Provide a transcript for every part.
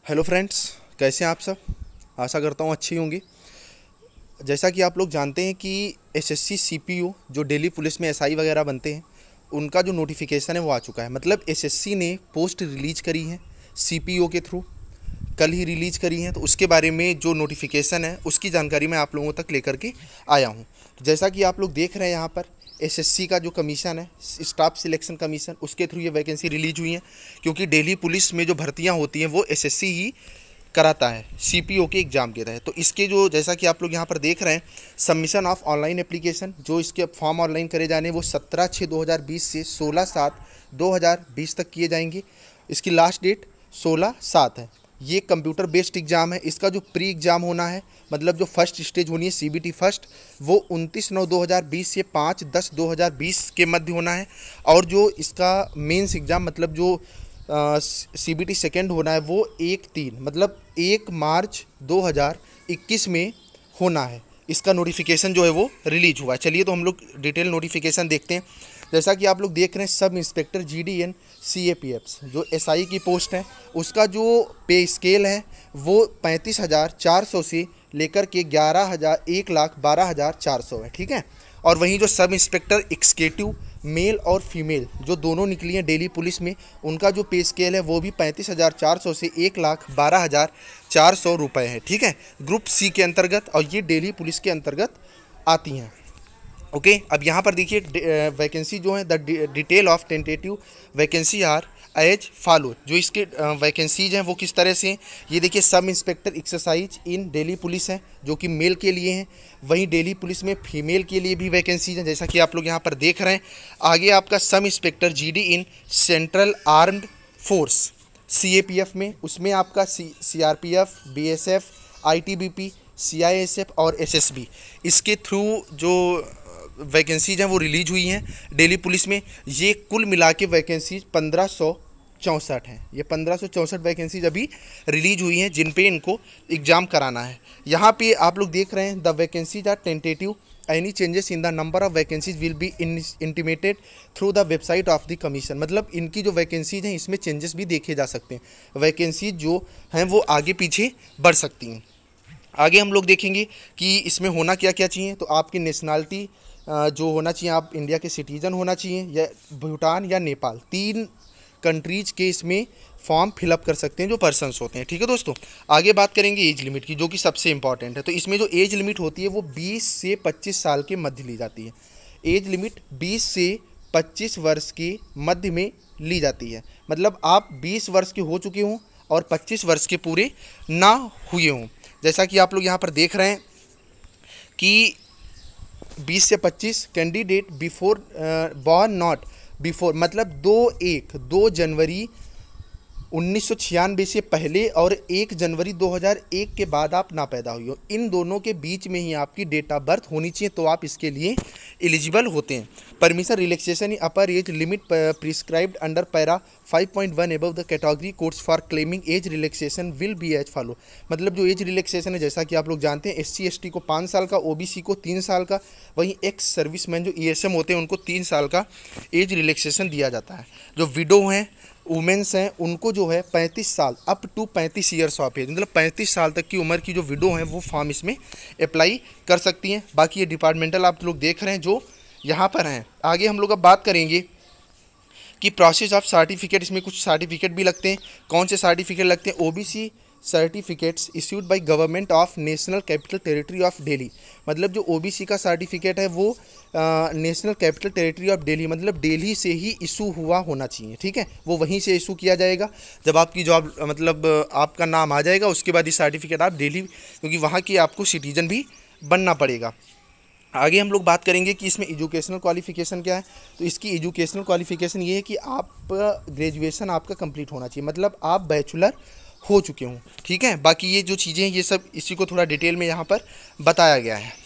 Hello friends, कैसे हैं आप सब। आशा करता हूँ अच्छी होंगी। जैसा कि आप लोग जानते हैं कि एसएससी सीपीओ जो दिल्ली पुलिस में एसआई वगैरह बनते हैं, उनका जो नोटिफिकेशन है वो आ चुका है। मतलब एसएससी ने पोस्ट रिलीज करी है सीपीओ के थ्रू, कल ही रिलीज करी है। तो उसके बारे में जो नोटिफिकेशन है उसकी जानकारी मैं आप लोगों तक लेकर के आया हूँ। जैसा कि आप लोग देख रहे हैं यहाँ पर एसएससी का जो कमीशन है, स्टाफ सिलेक्शन कमीशन, उसके थ्रू ये वैकेंसी रिलीज हुई है। क्योंकि दिल्ली पुलिस में जो भर्तियाँ होती हैं वो एसएससी ही कराता है सीपीओ के एग्ज़ाम के तहत। तो इसके जो, जैसा कि आप लोग यहाँ पर देख रहे हैं, सबमिशन ऑफ ऑनलाइन एप्लीकेशन, जो इसके फॉर्म ऑनलाइन करे जाने वो 17/6/2020 से 16/7/2020 तक किए जाएंगे। इसकी लास्ट डेट 16/7 है। ये कंप्यूटर बेस्ड एग्ज़ाम है। इसका जो प्री एग्ज़ाम होना है, मतलब जो फर्स्ट स्टेज होनी है सीबीटी फर्स्ट, वो 29/9/2020 से 5/10/2020 के मध्य होना है। और जो इसका मेंस एग्ज़ाम, मतलब जो सीबीटी सेकेंड होना है, वो 1/3 मतलब 1 मार्च 2021 में होना है। इसका नोटिफिकेशन जो है वो रिलीज हुआ है। चलिए तो हम लोग डिटेल नोटिफिकेशन देखते हैं। जैसा कि आप लोग देख रहे हैं, सब इंस्पेक्टर जीडीएन सीएपीएफ्स जो एसआई की पोस्ट है, उसका जो पे स्केल है वो 35,400 से लेकर के 1,12,400 है। ठीक है। और वहीं जो सब इंस्पेक्टर एग्जीक्यूटिव मेल और फीमेल जो दोनों निकली हैं दिल्ली पुलिस में, उनका जो पे स्केल है वो भी 35,400 से 1,12,400 रुपये है। ठीक है, ग्रुप सी के अंतर्गत, और ये दिल्ली पुलिस के अंतर्गत आती हैं। ओके, अब यहाँ पर देखिए वैकेंसी जो है, the detail of tentative vacancy are as follow. जो इसके वैकेंसीज हैं वो किस तरह से हैं, ये देखिए। Sub inspector exercise in Delhi police है जो कि मेल के लिए हैं। वहीं दिल्ली पुलिस में फीमेल के लिए भी वैकेंसीज हैं, जैसा कि आप लोग यहाँ पर देख रहे हैं। आगे आपका sub inspector GD in central armed force CAPF में, उसमें आपका सीआरपीएफ, बीएसएफ, आईटीबीपी, सीआईएसएफ और एसएसबी, इसके थ्रू जो वैकेंसीज हैं वो रिलीज हुई हैं दिल्ली पुलिस में। ये कुल मिला के वैकेंसीज 1564 हैं। ये 1564 वैकेंसीज अभी रिलीज हुई हैं जिन पे इनको एग्ज़ाम कराना है। यहाँ पे आप लोग देख रहे हैं, the vacancies are tentative, any changes in the number of vacancies will be intimated through the website of the commission. मतलब इनकी जो वैकेंसीज हैं इसमें चेंजेस भी देखे जा सकते हैं। वैकेंसीज जो हैं वो आगे पीछे बढ़ सकती हैं। आगे हम लोग देखेंगे कि इसमें होना क्या क्या चाहिए। तो आपकी नेशनलिटी जो होना चाहिए, आप इंडिया के सिटीज़न होना चाहिए, या भूटान या नेपाल, 3 कंट्रीज के इसमें फॉर्म फिलअप कर सकते हैं जो पर्सन्स होते हैं। ठीक है दोस्तों, आगे बात करेंगे एज लिमिट की, जो कि सबसे इंपॉर्टेंट है। तो इसमें जो एज लिमिट होती है वो 20 से 25 साल के मध्य ली जाती है। एज लिमिट 20 से 25 वर्ष के मध्य में ली जाती है। मतलब आप 20 वर्ष के हो चुके हों और 25 वर्ष के पूरे ना हुए हों। जैसा कि आप लोग यहाँ पर देख रहे हैं कि 20 से 25 candidate before born not before, मतलब 2 जनवरी 1996 से पहले और 1 जनवरी 2001 के बाद आप ना पैदा हुई हो, इन दोनों के बीच में ही आपकी डेट ऑफ बर्थ होनी चाहिए, तो आप इसके लिए एलिजिबल होते हैं। Permission relaxation in upper age limit prescribed under para 5.1 above the category codes for claiming age relaxation will be as follow. मतलब जो एज रिलैक्सेशन है, जैसा कि आप लोग जानते हैं, SC ST को 5 साल का, OBC को 3 साल का, वहीं एक्स सर्विसमैन जो ESM होते हैं उनको 3 साल का एज रिलैक्सेशन दिया जाता है। जो विडो हैं, वुमेंस हैं, उनको जो है 35 साल up to 35 years of age, मतलब 35 साल तक की उम्र की जो विडो हैं वो फॉर्म इसमें अप्लाई कर सकती हैं। बाकी ये डिपार्टमेंटल आप लोग देख रहे हैं जो यहाँ पर हैं। आगे हम लोग अब बात करेंगे कि प्रोसेस ऑफ सर्टिफिकेट, इसमें कुछ सर्टिफिकेट भी लगते हैं। कौन से सर्टिफिकेट लगते हैं? OBC certificates issued by government of national capital territory of Delhi. मतलब जो OBC का सर्टिफिकेट है वो national capital territory of Delhi, मतलब दिल्ली से ही इशू हुआ होना चाहिए। ठीक है, वो वहीं से इशू किया जाएगा। जब आपकी जॉब, मतलब आपका नाम आ जाएगा, उसके बाद ये सर्टिफिकेट आप दिल्ली, क्योंकि वहाँ की आपको सिटीजन भी बनना पड़ेगा। आगे हम लोग बात करेंगे कि इसमें एजुकेशनल क्वालिफिकेशन क्या है। तो इसकी एजुकेशनल क्वालिफिकेशन ये है कि आप ग्रेजुएशन आपका कंप्लीट होना चाहिए, मतलब आप बैचलर हो चुके हों। ठीक है, बाकी ये जो चीज़ें हैं ये सब इसी को थोड़ा डिटेल में यहाँ पर बताया गया है।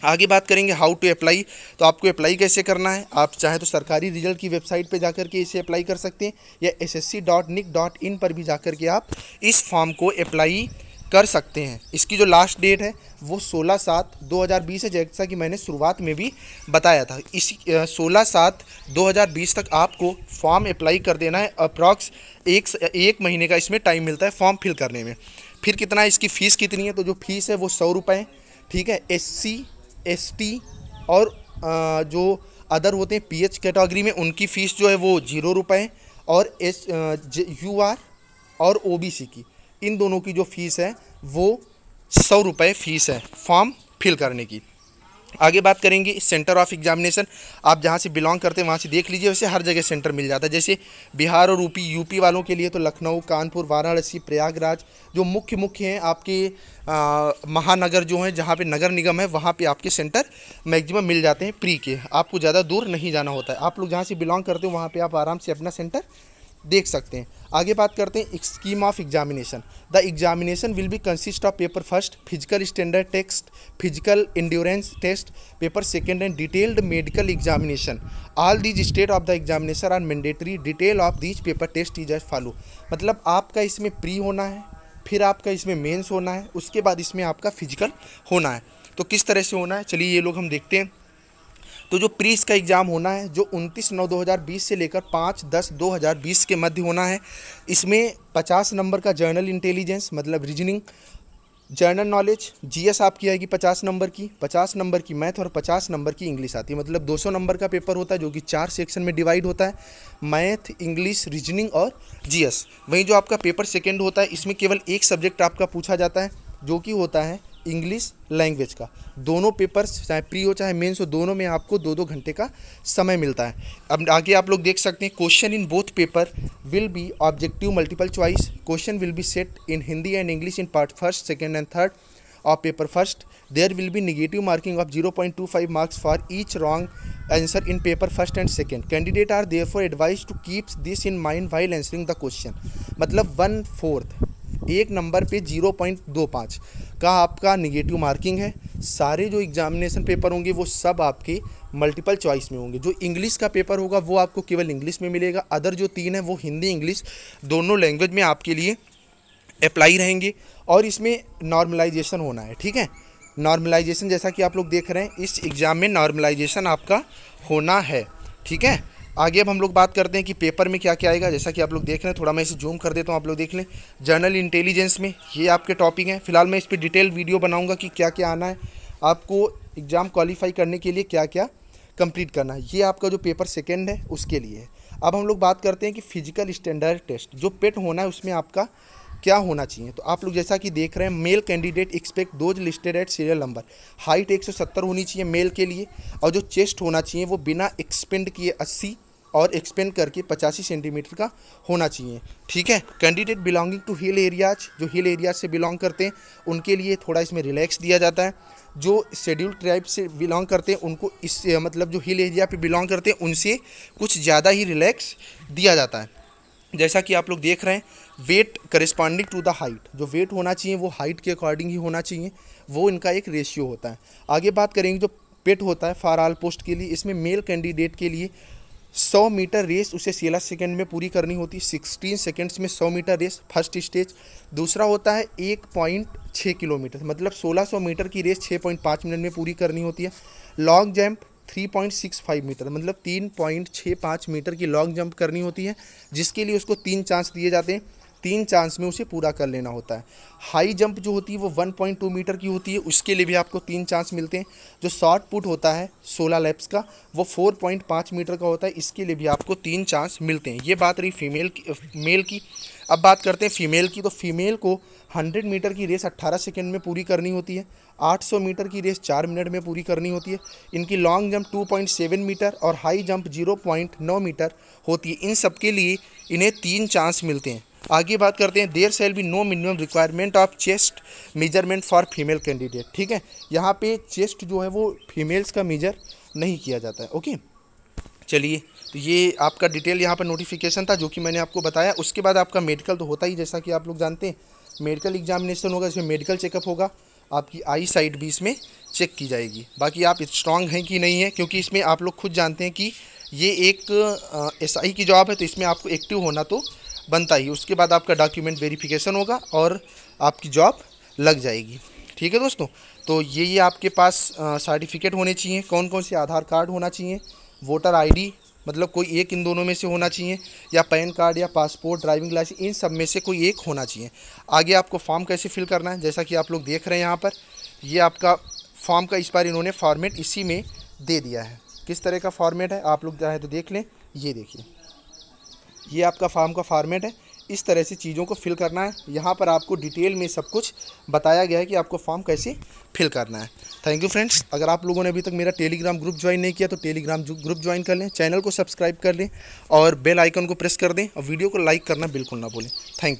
आगे बात करेंगे हाउ टू अप्लाई। तो आपको अप्लाई कैसे करना है, आप चाहें तो सरकारी रिजल्ट की वेबसाइट पे जाकर के इसे अप्लाई कर सकते हैं, या ssc.nic.in पर भी जाकर के आप इस फॉर्म को अप्लाई कर सकते हैं। इसकी जो लास्ट डेट है वो 16/7/2020 है, जैसा कि मैंने शुरुआत में भी बताया था। इस 16/7/2020 तक आपको फॉर्म अप्लाई कर देना है। अप्रॉक्स एक महीने का इसमें टाइम मिलता है फॉर्म फिल करने में। फिर कितना है, इसकी फ़ीस कितनी है, तो जो फीस है वो 100 रुपये, ठीक है। SC ST और जो अदर होते हैं PH कैटेगरी में, उनकी फ़ीस जो है वो 0 रुपये, और UR और OBC की, इन दोनों की जो फ़ीस है वो 100 रुपये फ़ीस है फॉर्म फिल करने की। आगे बात करेंगे सेंटर ऑफ एग्जामिनेशन। आप जहाँ से बिलोंग करते हैं वहाँ से देख लीजिए, वैसे हर जगह सेंटर मिल जाता है। जैसे बिहार और यूपी वालों के लिए तो लखनऊ, कानपुर, वाराणसी, प्रयागराज जो मुख्य हैं आपके महानगर जो हैं, जहाँ पे नगर निगम है, वहाँ पे आपके सेंटर मैक्सिमम मिल जाते हैं प्री के। आपको ज़्यादा दूर नहीं जाना होता है। आप लोग जहाँ से बिलोंग करते हो वहाँ पर आप आराम से अपना सेंटर देख सकते हैं। आगे बात करते हैं scheme of examination. The examination will be consist of paper first, physical standard test, physical endurance test, paper second and detailed medical examination. All these state of the examination are mandatory. Detail of these paper test is as follow. मतलब आपका इसमें pre होना है, फिर आपका इसमें mains होना है, उसके बाद इसमें आपका फिजिकल होना है। तो किस तरह से होना है, चलिए ये लोग हम देखते हैं। तो जो प्री इसका एग्ज़ाम होना है जो 29/9/2020 से लेकर 5/10/2020 के मध्य होना है। इसमें 50 नंबर का जर्नल इंटेलिजेंस मतलब रीजनिंग, जनरल नॉलेज, GS आपकी आएगी 50 नंबर की, 50 नंबर की मैथ और 50 नंबर की इंग्लिश आती है। मतलब 200 नंबर का पेपर होता है जो कि 4 सेक्शन में डिवाइड होता है, मैथ, इंग्लिश, रीजनिंग और GS। वहीं जो आपका पेपर सेकेंड होता है इसमें केवल एक सब्जेक्ट आपका पूछा जाता है जो कि होता है इंग्लिश लैंग्वेज का। दोनों पेपर्स चाहे प्री हो चाहे मेंस हो, दोनों में आपको 2-2 घंटे का समय मिलता है। अब आगे आप लोग देख सकते हैं, question in both paper will be objective multiple choice. Question will be set in Hindi and English in part first, second and third of paper first. There will be negative marking of 0.25 marks for each wrong answer in paper first and second. Candidate are therefore advise to keep this in mind while answering the question. मतलब 1/4 एक number पे 0.25 का आपका negative marking है। सारे जो examination paper होंगे वो सब आपके मल्टीपल चॉइस में होंगे। जो इंग्लिश का पेपर होगा वो आपको केवल इंग्लिश में मिलेगा। अदर जो 3 है वो हिंदी इंग्लिश दोनों लैंग्वेज में आपके लिए अप्लाई रहेंगे। और इसमें नॉर्मलाइजेशन होना है, ठीक है। नॉर्मलाइजेशन जैसा कि आप लोग देख रहे हैं, इस एग्ज़ाम में नॉर्मलाइजेशन आपका होना है, ठीक है। आगे अब हम लोग बात करते हैं कि पेपर में क्या क्या आएगा। जैसा कि आप लोग देख रहे हैं, थोड़ा मैं इसे जूम कर देता हूँ, आप लोग देख लें। जर्नल इंटेलिजेंस में ये आपके टॉपिक हैं। फिलहाल मैं इस पर डिटेल वीडियो बनाऊंगा कि क्या क्या आना है, आपको एग्ज़ाम क्वालिफाई करने के लिए क्या क्या कंप्लीट करना है। ये आपका जो पेपर सेकेंड है उसके लिए है। अब हम लोग बात करते हैं कि फिजिकल स्टैंडर्ड टेस्ट जो पेट होना है उसमें आपका क्या होना चाहिए। तो आप लोग जैसा कि देख रहे हैं, male candidate expect those listed at serial number. Height 170 होनी चाहिए मेल के लिए, और जो चेस्ट होना चाहिए वो बिना एक्सपेंड किए 80 और एक्सपेंड करके 85 सेंटीमीटर का होना चाहिए, ठीक है। Candidate belonging to hill areas, जो हिल एरियाज से बिलोंग करते हैं उनके लिए थोड़ा इसमें रिलैक्स दिया जाता है। जो शेड्यूल ट्राइब से बिलोंग करते हैं उनको इस मतलब जो हिल एरिया पे बिलोंग करते हैं उनसे कुछ ज़्यादा ही रिलैक्स दिया जाता है। जैसा कि आप लोग देख रहे हैं, weight corresponding to the height, जो वेट होना चाहिए वो हाइट के अकॉर्डिंग ही होना चाहिए, वो इनका एक रेशियो होता है। आगे बात करेंगे जो पेट होता है फॉर ऑल पोस्ट के लिए, इसमें मेल कैंडिडेट के लिए 100 मीटर रेस उसे 16 सेकंड में पूरी करनी होती है। 16 सेकंड्स में 100 मीटर रेस फर्स्ट स्टेज। दूसरा होता है 1.6 किलोमीटर, मतलब 1600 मीटर की रेस 6.5 मिनट में पूरी करनी होती है। लॉन्ग जंप 3.65 मीटर, मतलब 3.65 मीटर की लॉन्ग जंप करनी होती है, जिसके लिए उसको 3 चांस दिए जाते हैं। 3 चांस में उसे पूरा कर लेना होता है। हाई जंप जो होती है वो 1.2 मीटर की होती है, उसके लिए भी आपको 3 चांस मिलते हैं। जो शॉर्ट पुट होता है 16 लैप्स का, वो 4.5 मीटर का होता है, इसके लिए भी आपको 3 चांस मिलते हैं। ये बात रही मेल की। अब बात करते हैं फीमेल की। तो फीमेल को 100 मीटर की रेस 18 सेकेंड में पूरी करनी होती है। 800 मीटर की रेस 4 मिनट में पूरी करनी होती है। इनकी लॉन्ग जंप 2.7 मीटर और हाई जंप 0.9 मीटर होती है। इन सब के लिए इन्हें 3 चांस मिलते हैं। आगे बात करते हैं, there shall be no minimum requirement of chest measurement for female candidate, ठीक है। यहाँ पे चेस्ट जो है वो फीमेल्स का मेजर नहीं किया जाता है, ओके। चलिए, तो ये आपका डिटेल यहाँ पर नोटिफिकेशन था जो कि मैंने आपको बताया। उसके बाद आपका मेडिकल तो होता ही, जैसा कि आप लोग जानते हैं, मेडिकल एग्जामिनेशन होगा, इसमें मेडिकल चेकअप होगा, आपकी आई साइट भी इसमें चेक की जाएगी। बाकी आप स्ट्रांग हैं कि नहीं है, क्योंकि इसमें आप लोग खुद जानते हैं कि ये एक SI की जॉब है, तो इसमें आपको एक्टिव होना तो बनता ही। उसके बाद आपका डॉक्यूमेंट वेरिफिकेशन होगा और आपकी जॉब लग जाएगी। ठीक है दोस्तों, तो ये आपके पास सर्टिफिकेट होने चाहिए। कौन कौन से? आधार कार्ड होना चाहिए, वोटर आईडी, मतलब कोई एक इन दोनों में से होना चाहिए, या पैन कार्ड या पासपोर्ट, ड्राइविंग लाइसेंस, इन सब में से कोई एक होना चाहिए। आगे आपको फॉर्म कैसे फिल करना है, जैसा कि आप लोग देख रहे हैं यहाँ पर, ये आपका फॉर्म का इस बार इन्होंने फॉर्मेट इसी में दे दिया है। किस तरह का फॉर्मेट है आप लोग चाहे तो देख लें। ये देखिए, ये आपका फॉर्म का फॉर्मेट है। इस तरह से चीज़ों को फिल करना है। यहाँ पर आपको डिटेल में सब कुछ बताया गया है कि आपको फॉर्म कैसे फिल करना है। Thank you friends. अगर आप लोगों ने अभी तक मेरा टेलीग्राम ग्रुप ज्वाइन नहीं किया तो टेलीग्राम ग्रुप ज्वाइन कर लें, चैनल को सब्सक्राइब कर लें और बेल आइकन को प्रेस कर दें और वीडियो को लाइक करना बिल्कुल ना भूलें। Thank you.